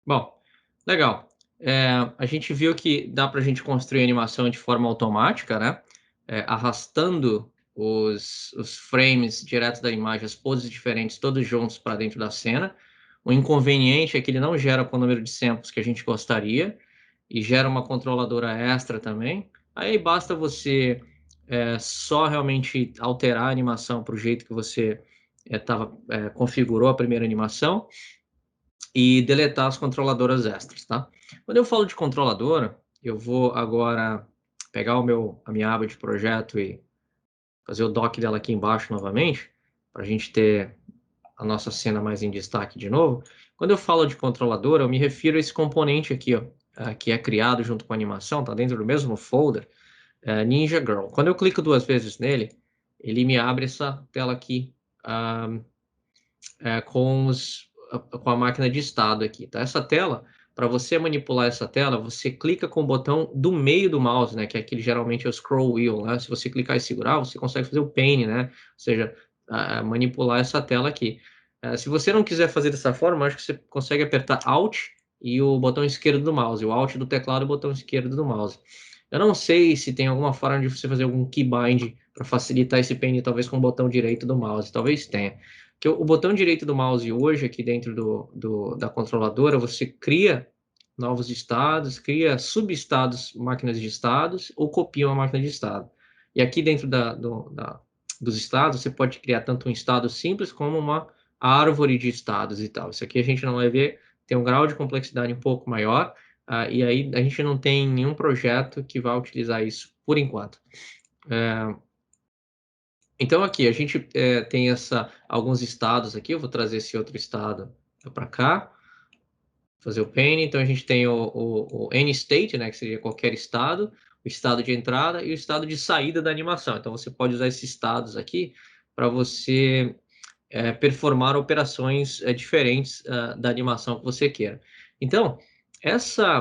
Bom, legal. A gente viu que dá para a gente construir animação de forma automática, né? Arrastando os frames direto da imagem, as poses diferentes, todos juntos para dentro da cena. O inconveniente é que ele não gera com o número de samples que a gente gostaria e gera uma controladora extra também. Aí basta você só realmente alterar a animação para o jeito que você configurou a primeira animação e deletar as controladoras extras, tá? Quando eu falo de controladora, eu vou agora pegar a minha aba de projeto e fazer o dock dela aqui embaixo novamente, para a gente ter a nossa cena mais em destaque de novo. Quando eu falo de controladora, eu me refiro a esse componente aqui, ó, que é criado junto com a animação, tá dentro do mesmo folder, Ninja Girl. Quando eu clico duas vezes nele, ele me abre essa tela aqui, ah, com a máquina de estado aqui, tá? Essa tela, para você manipular essa tela, você clica com o botão do meio do mouse, né? Que é aquele geralmente é o scroll wheel, né? Se você clicar e segurar, você consegue fazer o pane, né? Ou seja, manipular essa tela aqui. Se você não quiser fazer dessa forma, acho que você consegue apertar Alt e o botão esquerdo do mouse, o Alt do teclado e o botão esquerdo do mouse. Eu não sei se tem alguma forma de você fazer algum keybind para facilitar esse pane, talvez com o botão direito do mouse, talvez tenha. Que o botão direito do mouse hoje, aqui dentro da controladora, você cria novos estados, cria subestados, máquinas de estados, ou copia uma máquina de estado. E aqui dentro dos estados, você pode criar tanto um estado simples como uma árvore de estados e tal. Isso aqui a gente não vai ver, tem um grau de complexidade um pouco maior, e aí a gente não tem nenhum projeto que vá utilizar isso por enquanto. Então aqui a gente tem alguns estados aqui, eu vou trazer esse outro estado para cá, fazer o pane. Então a gente tem o any state, né, que seria qualquer estado, o estado de entrada e o estado de saída da animação. Então você pode usar esses estados aqui para você performar operações diferentes da animação que você queira. Então,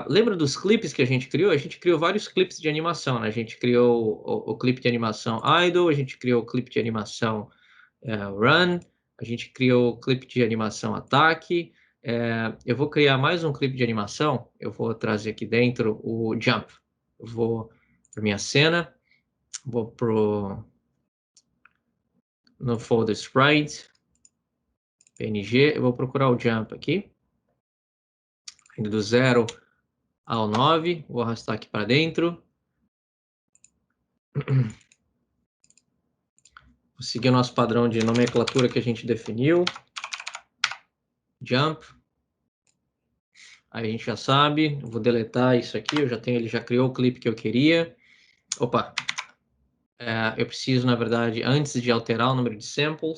lembra dos clipes que a gente criou? A gente criou vários clipes de animação, né? A gente criou o clipe de animação Idle, a gente criou o clipe de animação Run, a gente criou o clipe de animação Ataque. Eu vou criar mais um clipe de animação, eu vou trazer aqui dentro o Jump. Eu vou para minha cena, vou no folder Sprite, PNG, eu vou procurar o Jump aqui, indo do 0 ao 9, vou arrastar aqui para dentro. Vou seguir o nosso padrão de nomenclatura que a gente definiu. Jump. Aí a gente já sabe, eu vou deletar isso aqui, ele já criou o clipe que eu queria. Opa, eu preciso, na verdade, antes de alterar o número de samples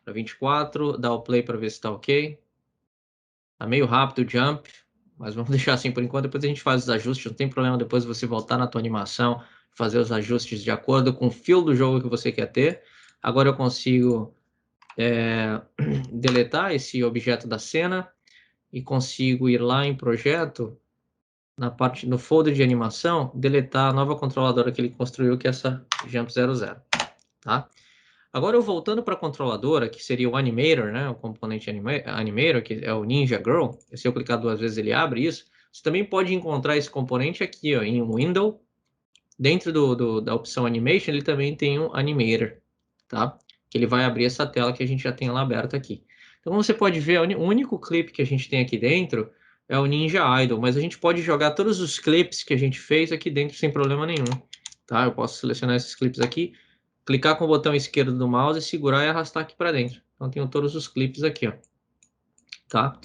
para 24, dar o play para ver se está ok. Tá meio rápido o jump, mas vamos deixar assim por enquanto, depois a gente faz os ajustes, não tem problema depois você voltar na tua animação, fazer os ajustes de acordo com o feel do jogo que você quer ter. Agora eu consigo deletar esse objeto da cena e consigo ir lá em projeto, no folder de animação, deletar a nova controladora que ele construiu, que é essa Jump 00, tá? Agora eu voltando para a controladora, que seria o Animator, né? O componente Animator, que é o Ninja Girl. Se eu clicar duas vezes ele abre isso. Você também pode encontrar esse componente aqui, ó, em Window. Dentro da opção Animation, ele também tem um Animator, tá? Que ele vai abrir essa tela que a gente já tem lá aberta aqui. Então, como você pode ver, o único clipe que a gente tem aqui dentro é o Ninja Idol, mas a gente pode jogar todos os clipes que a gente fez aqui dentro sem problema nenhum, tá? Eu posso selecionar esses clipes aqui, clicar com o botão esquerdo do mouse, segurar e arrastar aqui para dentro. Então, tenho todos os clipes aqui, ó, tá?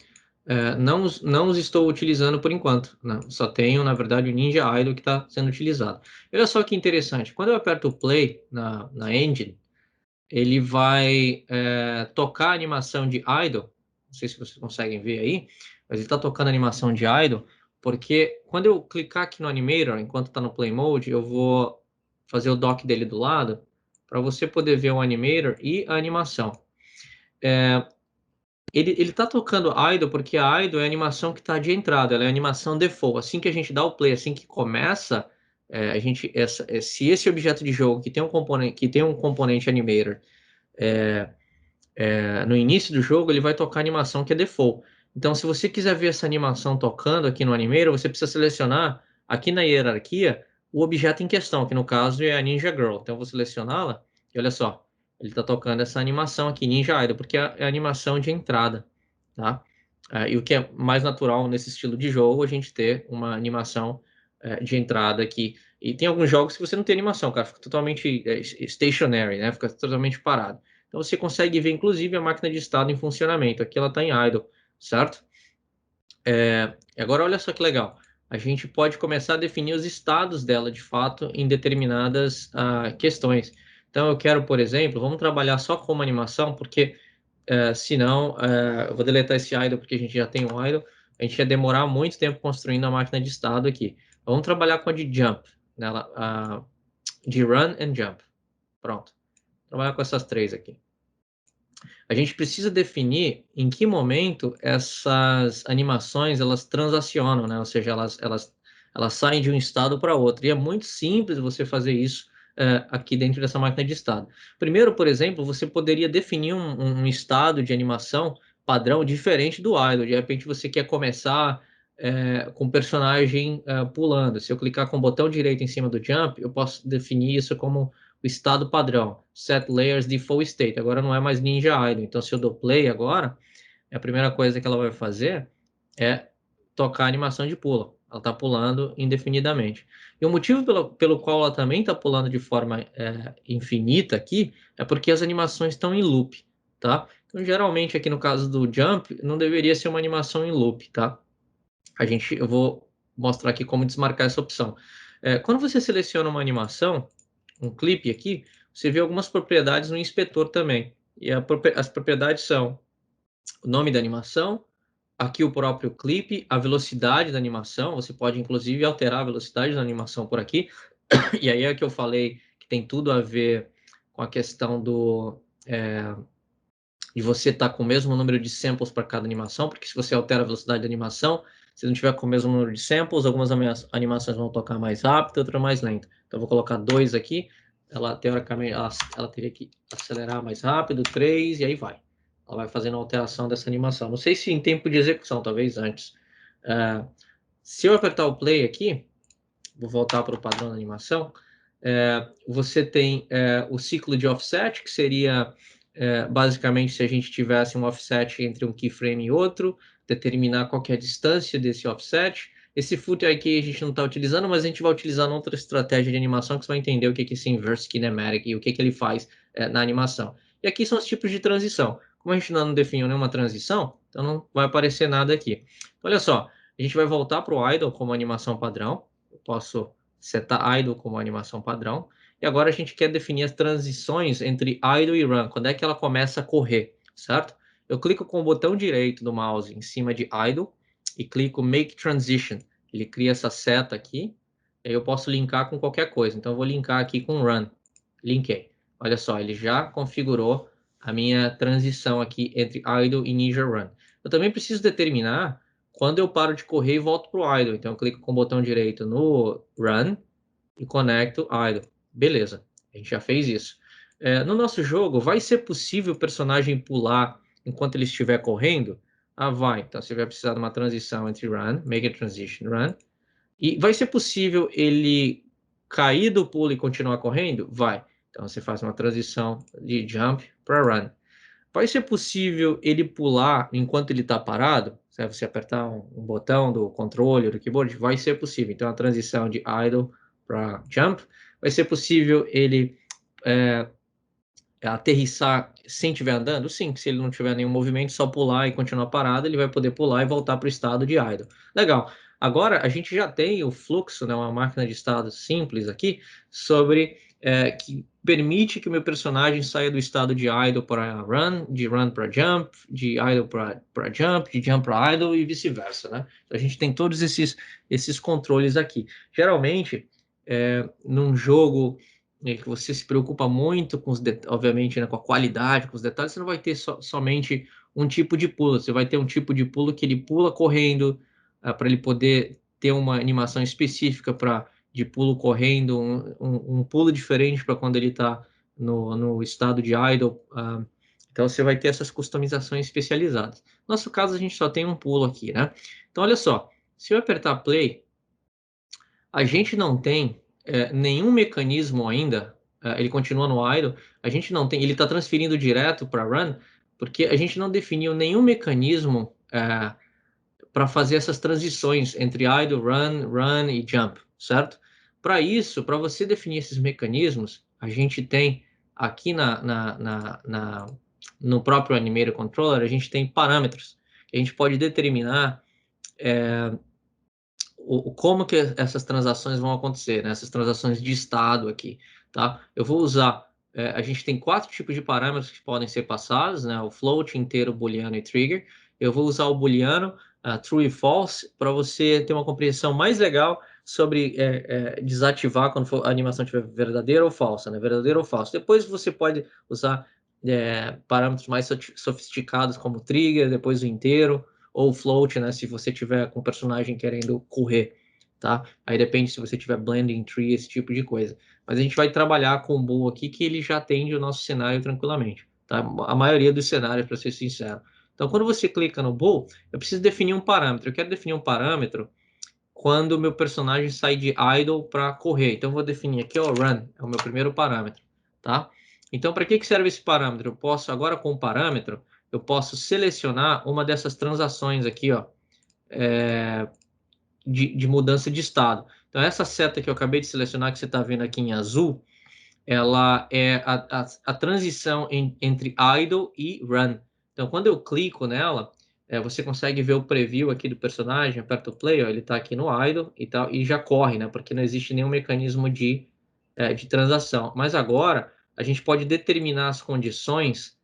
Não os estou utilizando por enquanto, né? Só tenho, na verdade, o Ninja Idol que está sendo utilizado. Olha só que interessante, quando eu aperto o play na engine, ele vai tocar a animação de Idol, não sei se vocês conseguem ver aí, mas ele está tocando a animação de Idol, porque quando eu clicar aqui no Animator, enquanto está no Play Mode, eu vou fazer o dock dele do lado, para você poder ver o Animator e a animação. Ele está tocando Idle porque a Idle é a animação que está de entrada, ela é a animação default. Assim que a gente dá o play, assim que começa, se esse objeto de jogo que tem um componente animator no início do jogo, ele vai tocar a animação que é default. Então, se você quiser ver essa animação tocando aqui no Animator, você precisa selecionar aqui na hierarquia o objeto em questão, que no caso é a Ninja Girl. Então, eu vou selecioná-la e olha só, ele está tocando essa animação aqui, Ninja Idol, porque é a animação de entrada, tá? E o que é mais natural nesse estilo de jogo, a gente ter uma animação de entrada aqui. E tem alguns jogos que você não tem animação, cara, fica totalmente stationary, né? Fica totalmente parado. Então, você consegue ver, inclusive, a máquina de estado em funcionamento. Aqui ela está em idle, certo? Agora, olha só que legal. A gente pode começar a definir os estados dela, de fato, em determinadas questões. Então, eu quero, por exemplo, vamos trabalhar só com uma animação, porque senão, eu vou deletar esse idle, porque a gente já tem um idle. A gente ia demorar muito tempo construindo a máquina de estado aqui. Vamos trabalhar com a de jump, nela, de run and jump. Pronto. Trabalhar com essas três aqui. A gente precisa definir em que momento essas animações elas transacionam, né? Ou seja, elas saem de um estado para outro. E é muito simples você fazer isso aqui dentro dessa máquina de estado. Primeiro, por exemplo, você poderia definir um estado de animação padrão diferente do idle. De repente, você quer começar com o personagem pulando. Se eu clicar com o botão direito em cima do jump, eu posso definir isso como o estado padrão, set layers default state. Agora não é mais Ninja Idle. Então, se eu dou play agora, a primeira coisa que ela vai fazer é tocar a animação de pulo. Ela está pulando indefinidamente. E o motivo pelo qual ela também está pulando de forma infinita aqui é porque as animações estão em loop, tá? Então, geralmente, aqui no caso do jump, não deveria ser uma animação em loop, tá? Eu vou mostrar aqui como desmarcar essa opção. Quando você seleciona uma animação, um clipe aqui, você vê algumas propriedades no inspetor também. E as propriedades são o nome da animação, aqui o próprio clipe, a velocidade da animação, você pode inclusive alterar a velocidade da animação por aqui. E aí é que eu falei que tem tudo a ver com a questão de você estar com o mesmo número de samples para cada animação, porque se você altera a velocidade da animação, se não tiver com o mesmo número de samples, algumas animações vão tocar mais rápido, outras mais lento. Então, eu vou colocar 2 aqui, ela teoricamente ela teria que acelerar mais rápido, 3, e aí vai. Ela vai fazendo a alteração dessa animação. Não sei se em tempo de execução, talvez antes. Se eu apertar o play aqui, vou voltar para o padrão da animação, você tem o ciclo de offset, que seria basicamente se a gente tivesse um offset entre um keyframe e outro, determinar qual que é a distância desse offset. Esse foot aqui a gente não está utilizando, mas a gente vai utilizar outra estratégia de animação que você vai entender o que é esse inverse kinematic e o que ele faz na animação. E aqui são os tipos de transição. Como a gente não definiu nenhuma transição, então não vai aparecer nada aqui. Olha só, a gente vai voltar para o idle como animação padrão. Eu posso setar idle como animação padrão. E agora a gente quer definir as transições entre idle e run. Quando é que ela começa a correr, certo? Eu clico com o botão direito do mouse em cima de idle e clico make transition. Ele cria essa seta aqui. E aí eu posso linkar com qualquer coisa. Então eu vou linkar aqui com run. Linkei. Olha só, ele já configurou a minha transição aqui entre idle e Ninja Run. Eu também preciso determinar quando eu paro de correr e volto para o idle. Então eu clico com o botão direito no run e conecto idle. Beleza, a gente já fez isso. No nosso jogo, vai ser possível o personagem pular enquanto ele estiver correndo? Ah, vai. Então você vai precisar de uma transição entre run, make a transition run. E vai ser possível ele cair do pulo e continuar correndo? Vai. Então você faz uma transição de jump para run. Vai ser possível ele pular enquanto ele está parado? Se você apertar um botão do controle ou do keyboard, vai ser possível. Então a transição de idle para jump. Vai ser possível ele aterrissar sem estiver andando? Sim, se ele não tiver nenhum movimento, só pular e continuar parado, ele vai poder pular e voltar para o estado de idle. Legal. Agora a gente já tem o fluxo, né, uma máquina de estado simples aqui, sobre que permite que o meu personagem saia do estado de idle para run, de run para jump, de idle para jump, de jump para idle e vice-versa, né? Então, a gente tem todos esses controles aqui. Geralmente, num jogo que você se preocupa muito com obviamente, né, com a qualidade, com os detalhes, você não vai ter somente um tipo de pulo, você vai ter um tipo de pulo que ele pula correndo, para ele poder ter uma animação específica de pulo correndo, um pulo diferente para quando ele está no estado de idle. Então, você vai ter essas customizações especializadas. No nosso caso, a gente só tem um pulo aqui, né? Então, olha só, se eu apertar play, a gente não tem nenhum mecanismo ainda, ele continua no idle, a gente não tem, ele está transferindo direto para run, porque a gente não definiu nenhum mecanismo para fazer essas transições entre idle, run e jump, certo? Para isso, para você definir esses mecanismos, a gente tem aqui no próprio Animator Controller, a gente tem parâmetros. A gente pode determinar como que essas transações vão acontecer, né? Essas transações de estado aqui, tá? Eu vou usar, a gente tem 4 tipos de parâmetros que podem ser passados, né? O float, inteiro, booleano e trigger. Eu vou usar o booleano, true e false, para você ter uma compreensão mais legal sobre desativar quando a animação estiver verdadeira ou falsa, né? Verdadeira ou falsa. Depois você pode usar parâmetros mais sofisticados como trigger, depois o inteiro, ou float, né, se você tiver com o personagem querendo correr, tá? Aí depende se você tiver blending tree, esse tipo de coisa. Mas a gente vai trabalhar com o bool aqui, que ele já atende o nosso cenário tranquilamente, tá? A maioria dos cenários, para ser sincero. Então, quando você clica no bool, eu preciso definir um parâmetro. Eu quero definir um parâmetro quando o meu personagem sai de idle para correr. Então, eu vou definir aqui, ó, run, é o meu primeiro parâmetro, tá? Então, para que serve esse parâmetro? Eu posso, agora com o parâmetro, eu posso selecionar uma dessas transações aqui, ó, de mudança de estado. Então, essa seta que eu acabei de selecionar, que você está vendo aqui em azul, ela é a transição entre idle e run. Então, quando eu clico nela, você consegue ver o preview aqui do personagem, aperta o play, ó, ele está aqui no idle e tal, e já corre, né? Porque não existe nenhum mecanismo de transação. Mas agora, a gente pode determinar as condições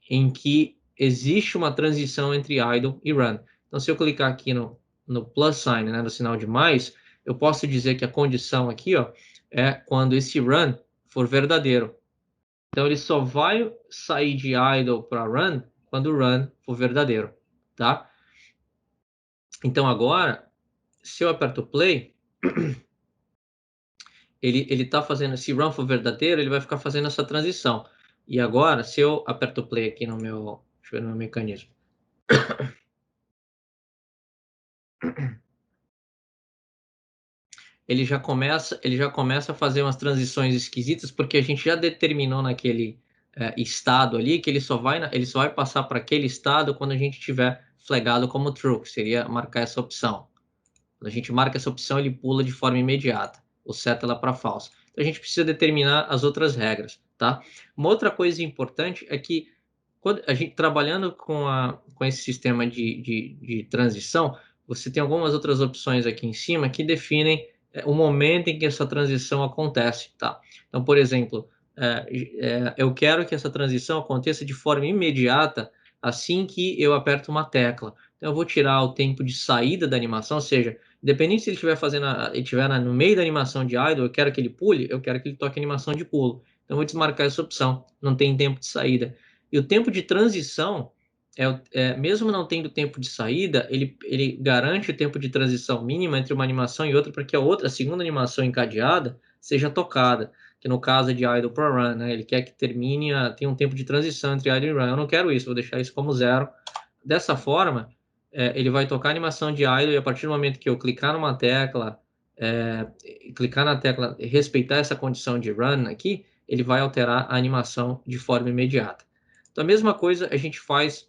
em que existe uma transição entre idle e run. Então, se eu clicar aqui no plus sign, né, no sinal de mais, eu posso dizer que a condição aqui, ó, é quando esse run for verdadeiro. Então, ele só vai sair de idle para run quando o run for verdadeiro, tá? Então, agora, se eu aperto play, ele está fazendo, se run for verdadeiro, ele vai ficar fazendo essa transição. E agora, se eu aperto play aqui no meu, deixa eu ver no meu mecanismo, ele já começa a fazer umas transições esquisitas, porque a gente já determinou naquele estado ali que ele só vai passar para aquele estado quando a gente tiver flagado como true, que seria marcar essa opção. Quando a gente marca essa opção, ele pula de forma imediata, ou seta ela para falso. Então a gente precisa determinar as outras regras, tá? Uma outra coisa importante é que quando a gente trabalhando com esse sistema de transição, você tem algumas outras opções aqui em cima que definem o momento em que essa transição acontece, tá? Então, por exemplo, eu quero que essa transição aconteça de forma imediata assim que eu aperto uma tecla. Então, eu vou tirar o tempo de saída da animação, ou seja, independente se ele estiver no meio da animação de idle, eu quero que ele pule, eu quero que ele toque a animação de pulo. Então, eu vou desmarcar essa opção, não tem tempo de saída. E o tempo de transição, mesmo não tendo tempo de saída, ele garante o tempo de transição mínima entre uma animação e outra para que a segunda animação encadeada seja tocada, que no caso é de idle para run, né? Ele quer que tem um tempo de transição entre idle e run. Eu não quero isso, vou deixar isso como 0. Dessa forma, ele vai tocar a animação de idle e a partir do momento que eu clicar numa tecla, clicar na tecla e respeitar essa condição de run aqui, ele vai alterar a animação de forma imediata. Então, a mesma coisa a gente faz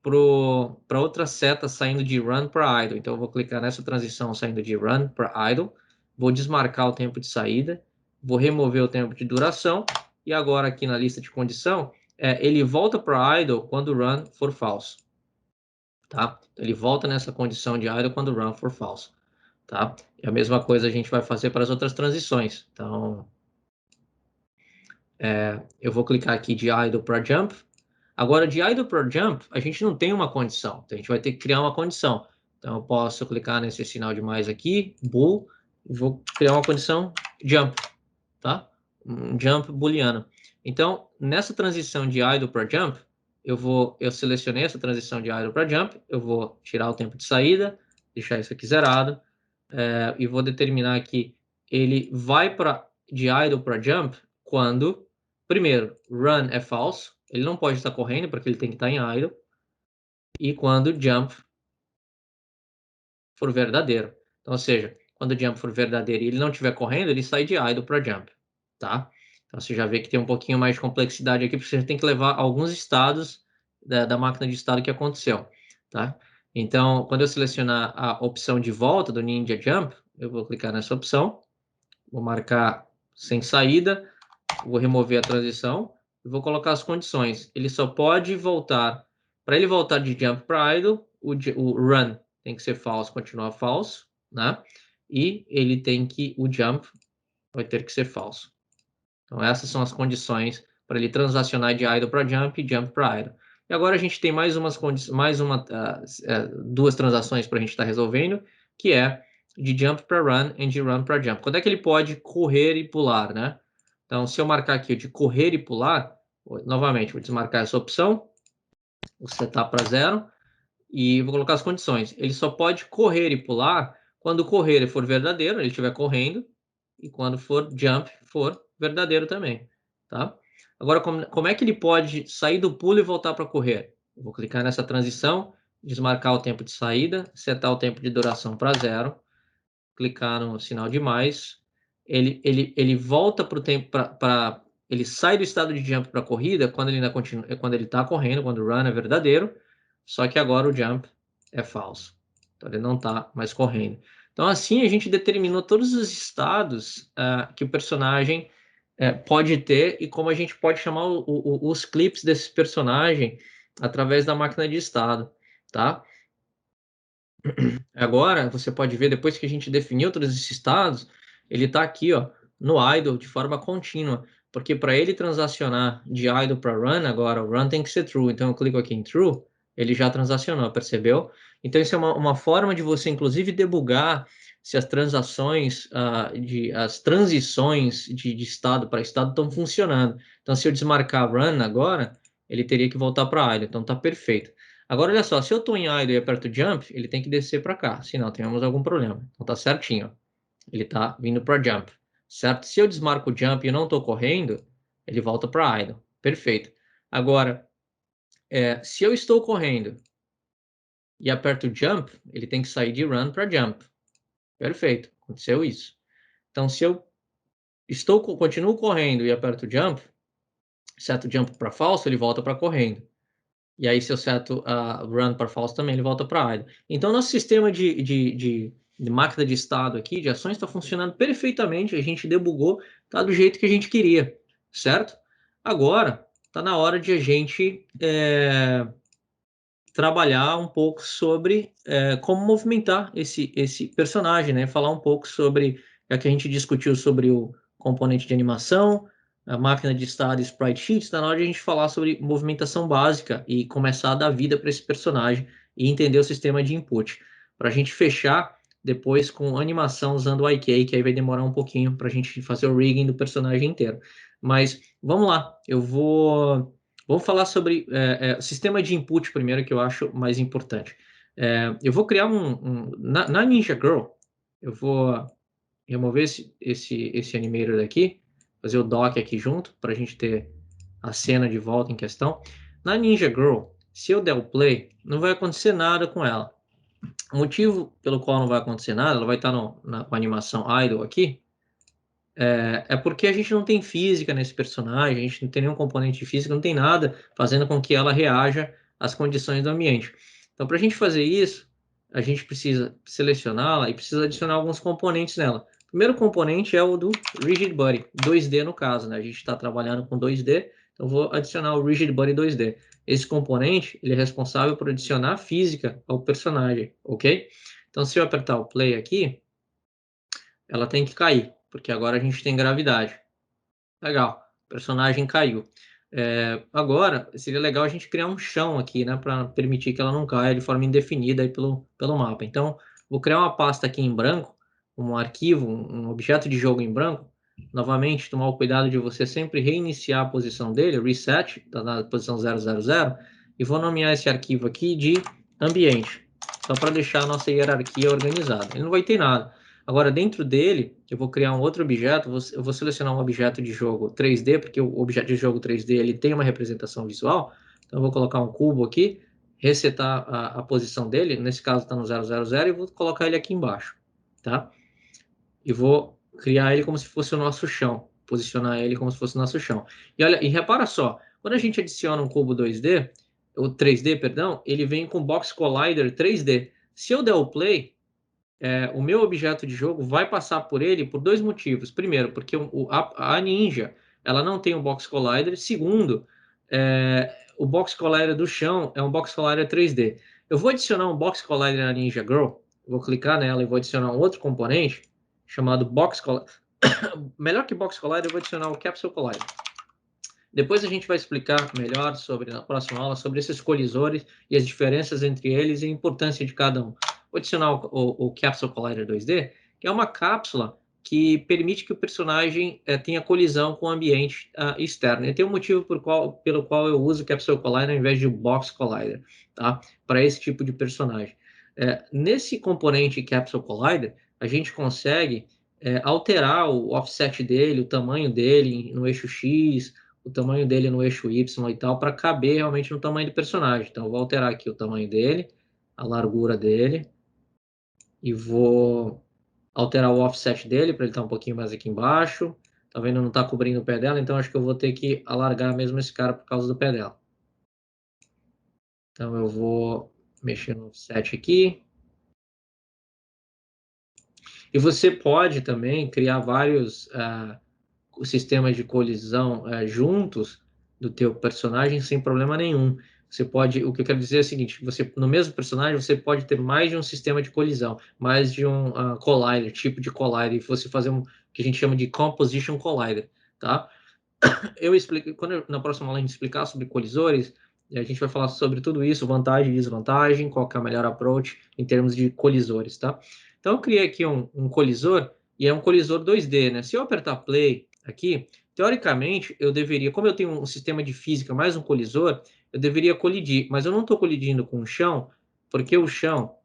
para outra seta saindo de run para idle. Então, eu vou clicar nessa transição saindo de run para idle, vou desmarcar o tempo de saída, vou remover o tempo de duração, e agora aqui na lista de condição, ele volta para idle quando o run for false. Tá? Ele volta nessa condição de idle quando o run for false. Tá? E a mesma coisa a gente vai fazer para as outras transições. Então, eu vou clicar aqui de idle para jump. Agora, de idle para jump, a gente não tem uma condição. Então, a gente vai ter que criar uma condição. Então, eu posso clicar nesse sinal de mais aqui, bool, e vou criar uma condição jump, tá? Um jump booleano. Então, nessa transição de idle para jump, eu selecionei essa transição de idle para jump, eu vou tirar o tempo de saída, deixar isso aqui zerado, e vou determinar que ele vai de idle para jump quando, primeiro, run é falso, ele não pode estar correndo, porque ele tem que estar em idle, e quando o jump for verdadeiro. Então, ou seja, quando o jump for verdadeiro e ele não estiver correndo, ele sai de idle para jump, tá? Então, você já vê que tem um pouquinho mais de complexidade aqui, porque você tem que levar alguns estados da máquina de estado que aconteceu, tá? Então, quando eu selecionar a opção de volta do Ninja Jump, eu vou clicar nessa opção, vou marcar sem saída, vou remover a transição e vou colocar as condições. Ele só pode voltar, para ele voltar de jump para idle, o run tem que ser false, continuar falso, né? E ele tem que, o jump vai ter que ser falso. Então essas são as condições para ele transacionar de idle para jump e jump para idle. E agora a gente tem mais duas transações para a gente estar resolvendo, que é de jump para run e de run para jump. Quando é que ele pode correr e pular, né? Então, se eu marcar aqui de correr e pular, novamente, vou desmarcar essa opção, vou setar para 0 e vou colocar as condições. Ele só pode correr e pular quando o correr for verdadeiro, ele estiver correndo, e quando for jump, for verdadeiro também, tá? Agora, como é que ele pode sair do pulo e voltar para correr? Eu vou clicar nessa transição, desmarcar o tempo de saída, setar o tempo de duração para 0, clicar no sinal de mais, ele volta para o tempo, ele sai do estado de jump para corrida quando ele ainda continua, quando ele está correndo, quando o run é verdadeiro, só que agora o jump é falso. Então ele não está mais correndo. Então assim a gente determinou todos os estados que o personagem pode ter e como a gente pode chamar os clips desse personagem através da máquina de estado, tá? Agora, você pode ver, depois que a gente definiu todos esses estados, ele está aqui, ó, no idle de forma contínua, porque para ele transacionar de idle para run, agora o run tem que ser true, então eu clico aqui em true, ele já transacionou, percebeu? Então isso é uma forma de você, inclusive, debugar se as transações, as transições de estado para estado estão funcionando. Então, se eu desmarcar run agora, ele teria que voltar para idle, então está perfeito. Agora, olha só, se eu estou em idle e aperto jump, ele tem que descer para cá, senão temos algum problema. Então tá certinho, ó. Ele está vindo para jump, certo? Se eu desmarco o jump e não estou correndo, ele volta para idle. Perfeito. Agora, se eu estou correndo e aperto jump, ele tem que sair de run para jump. Perfeito, aconteceu isso. Então, se eu continuo correndo e aperto jump, seto jump para falso, ele volta para correndo. E aí, se eu seto run para false também, ele volta para idle. Então, nosso sistema de máquina de estado aqui, de ações, está funcionando perfeitamente. A gente debugou, está do jeito que a gente queria, certo? Agora, está na hora de a gente trabalhar um pouco sobre como movimentar esse personagem, né? Falar um pouco sobre, já que a gente discutiu sobre o componente de animação, a máquina de estado e sprite sheets, está na hora de a gente falar sobre movimentação básica e começar a dar vida para esse personagem e entender o sistema de input. Para a gente fechar depois com animação usando o IK, que aí vai demorar um pouquinho para a gente fazer o rigging do personagem inteiro. Mas vamos lá, vamos falar sobre o sistema de input primeiro, que eu acho mais importante. Eu vou criar na Ninja Girl, eu vou remover esse animator daqui, fazer o dock aqui junto, para a gente ter a cena de volta em questão. Na Ninja Girl, se eu der o play, não vai acontecer nada com ela. O motivo pelo qual não vai acontecer nada, ela vai estar com a animação idle aqui, porque a gente não tem física nesse personagem, a gente não tem nenhum componente de física, não tem nada fazendo com que ela reaja às condições do ambiente. Então, para a gente fazer isso, a gente precisa selecioná-la e precisa adicionar alguns componentes nela. O primeiro componente é o do Rigid Body, 2D no caso, né? A gente está trabalhando com 2D, então vou adicionar o Rigid Body 2D. Esse componente, ele é responsável por adicionar física ao personagem, ok? Então, se eu apertar o play aqui, ela tem que cair, porque agora a gente tem gravidade. Legal, o personagem caiu. Agora, seria legal a gente criar um chão aqui, né, para permitir que ela não caia de forma indefinida aí pelo mapa. Então, vou criar uma pasta aqui em branco, um arquivo, um objeto de jogo em branco. Novamente, tomar o cuidado de você sempre reiniciar a posição dele, reset, na posição 000, e vou nomear esse arquivo aqui de ambiente, só para deixar a nossa hierarquia organizada. Ele não vai ter nada. Agora, dentro dele, eu vou criar um outro objeto, eu vou selecionar um objeto de jogo 3D, porque o objeto de jogo 3D ele tem uma representação visual, então eu vou colocar um cubo aqui, resetar a posição dele, nesse caso está no 000, e vou colocar ele aqui embaixo, tá? E vou criar ele como se fosse o nosso chão, posicionar ele como se fosse o nosso chão. E olha, e repara só, quando a gente adiciona um cubo 2D, ou 3D, perdão, ele vem com Box Collider 3D. Se eu der o play, o meu objeto de jogo vai passar por ele por dois motivos. Primeiro, porque a Ninja ela não tem um Box Collider. Segundo, o Box Collider do chão é um Box Collider 3D. Eu vou adicionar um Box Collider na Ninja Girl, vou clicar nela e vou adicionar um outro componente chamado Box Collider. Melhor que Box Collider, eu vou adicionar o Capsule Collider. Depois a gente vai explicar melhor na próxima aula sobre esses colisores e as diferenças entre eles e a importância de cada um. Vou adicionar o Capsule Collider 2D, que é uma cápsula que permite que o personagem tenha colisão com o ambiente externo. E tem um motivo pelo qual eu uso o Capsule Collider ao invés de Box Collider, tá? Para esse tipo de personagem. Nesse componente Capsule Collider, a gente consegue alterar o offset dele, o tamanho dele no eixo X, o tamanho dele no eixo Y e tal, para caber realmente no tamanho do personagem. Então, eu vou alterar aqui o tamanho dele, a largura dele, e vou alterar o offset dele para ele estar um pouquinho mais aqui embaixo. Tá vendo? Não está cobrindo o pé dela, então acho que eu vou ter que alargar mesmo esse cara por causa do pé dela. Então, eu vou mexer no offset aqui. E você pode também criar vários sistemas de colisão juntos do teu personagem sem problema nenhum. Você pode, o que eu quero dizer é o seguinte, você no mesmo personagem você pode ter mais de um sistema de colisão, mais de um collider, tipo de collider, e você fazer um que a gente chama de composition collider, tá? Eu explico, na próxima aula a gente explicar sobre colisores, a gente vai falar sobre tudo isso, vantagem e desvantagem, qual que é a melhor approach em termos de colisores, tá? Então eu criei aqui um colisor, e é um colisor 2D, né? Se eu apertar play aqui, teoricamente eu deveria, como eu tenho um sistema de física mais um colisor, eu deveria colidir, mas eu não estou colidindo com o chão, porque o chão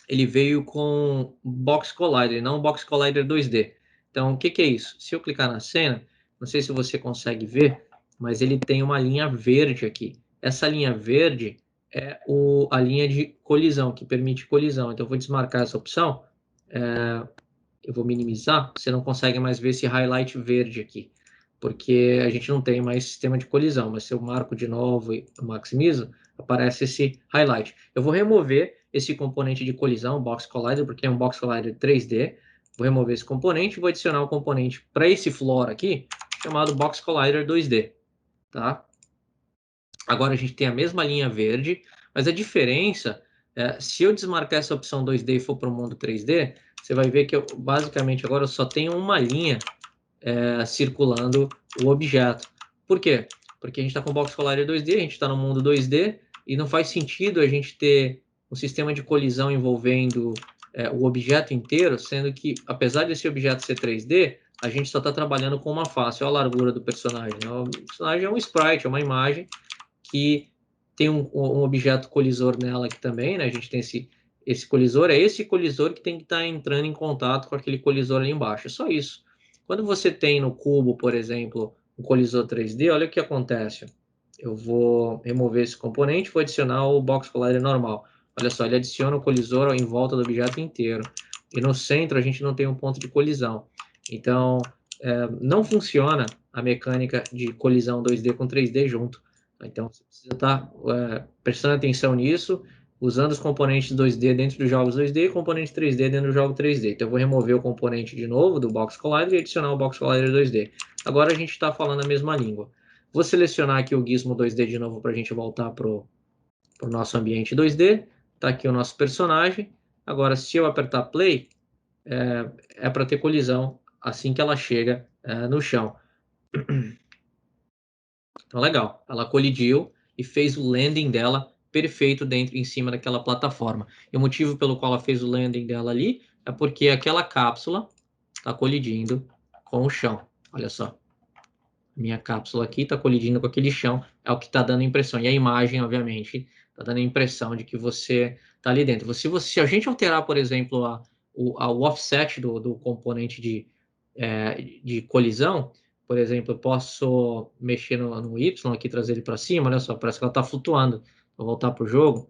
ele veio com Box Collider, não Box Collider 2D. Então, o que é isso? Se eu clicar na cena, não sei se você consegue ver, mas ele tem uma linha verde aqui. Essa linha verde é a linha de colisão, que permite colisão. Então, eu vou desmarcar essa opção. Eu vou minimizar. Você não consegue mais ver esse highlight verde aqui, porque a gente não tem mais sistema de colisão. Mas se eu marco de novo e maximizo, aparece esse highlight. Eu vou remover esse componente de colisão, Box Collider, porque é um Box Collider 3D. Vou remover esse componente e vou adicionar um componente para esse floor aqui, chamado Box Collider 2D, tá? Agora a gente tem a mesma linha verde, mas a diferença, se eu desmarcar essa opção 2D e for para o mundo 3D, você vai ver que eu, basicamente agora eu só tenho uma linha circulando o objeto. Por quê? Porque a gente está com o Box Collider 2D, a gente está no mundo 2D, e não faz sentido a gente ter um sistema de colisão envolvendo o objeto inteiro, sendo que, apesar desse objeto ser 3D, a gente só está trabalhando com uma face. Olha a largura do personagem. O personagem é um sprite, é uma imagem que tem um objeto colisor nela aqui também, né? A gente tem esse colisor, é esse colisor que tem que estar entrando em contato com aquele colisor ali embaixo. É só isso. Quando você tem no cubo, por exemplo, um colisor 3D, olha o que acontece. Eu vou remover esse componente, vou adicionar o Box Collider normal. Olha só, ele adiciona o colisor em volta do objeto inteiro. E no centro a gente não tem um ponto de colisão. Então, não funciona a mecânica de colisão 2D com 3D junto. Então, você precisa estar prestando atenção nisso, usando os componentes 2D dentro dos jogos 2D e componente 3D dentro do jogo 3D. Então, eu vou remover o componente de novo do Box Collider e adicionar o Box Collider 2D. Agora a gente está falando a mesma língua. Vou selecionar aqui o Gizmo 2D de novo para a gente voltar para o nosso ambiente 2D. Está aqui o nosso personagem. Agora, se eu apertar Play, é para ter colisão assim que ela chega no chão. Então, legal. Ela colidiu e fez o landing dela perfeito em cima daquela plataforma. E o motivo pelo qual ela fez o landing dela ali é porque aquela cápsula está colidindo com o chão. Olha só. Minha cápsula aqui está colidindo com aquele chão. É o que está dando a impressão. E a imagem, obviamente, está dando a impressão de que você está ali dentro. Se a gente alterar, por exemplo, o offset do componente de colisão. Por exemplo, eu posso mexer no Y aqui, trazer ele para cima, olha só, parece que ela está flutuando. Vou voltar para o jogo,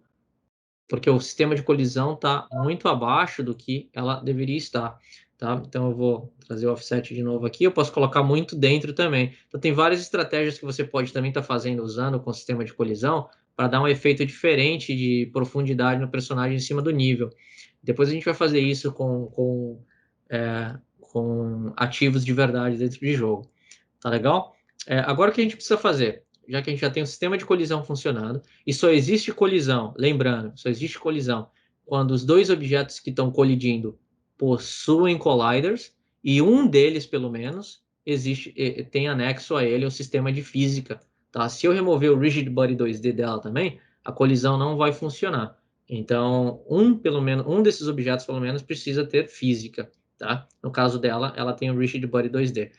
porque o sistema de colisão está muito abaixo do que ela deveria estar, tá? Então eu vou trazer o offset de novo aqui, eu posso colocar muito dentro também. Então tem várias estratégias que você pode também estar fazendo, usando com o sistema de colisão, para dar um efeito diferente de profundidade no personagem em cima do nível. Depois a gente vai fazer isso com ativos de verdade dentro de jogo. Tá legal? Agora o que a gente precisa fazer? Já que a gente já tem o sistema de colisão funcionando, e só existe colisão, lembrando, só existe colisão quando os dois objetos que estão colidindo possuem colliders, e um deles, pelo menos, tem anexo a ele o sistema de física. Tá? Se eu remover o Rigid Body 2D dela também, a colisão não vai funcionar. Então, pelo menos, um desses objetos, pelo menos, precisa ter física. Tá? No caso dela, ela tem o Rigid Body 2D.